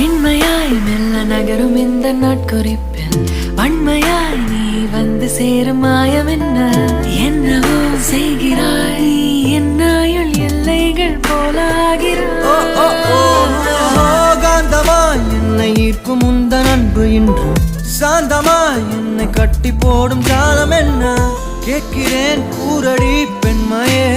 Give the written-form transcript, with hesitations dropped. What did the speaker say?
மென்மையாய் மெல்ல நகரும் இந்த நாட்குறிப்பில் வன்மையாய் நீ வந்து சேரும் மாயம் என்னவோ செய்கிறாய் நீ என்னாயுள் எல்லைகள் போலாகிறாய் காந்தமாய் என்னை ஈர்க்கும் உந்தன் அன்பு இன்று சாந்தமாய் என்னை கட்டி போடும் காலம் என்ன கேட்கிறேன் கூரடி பெண்மையே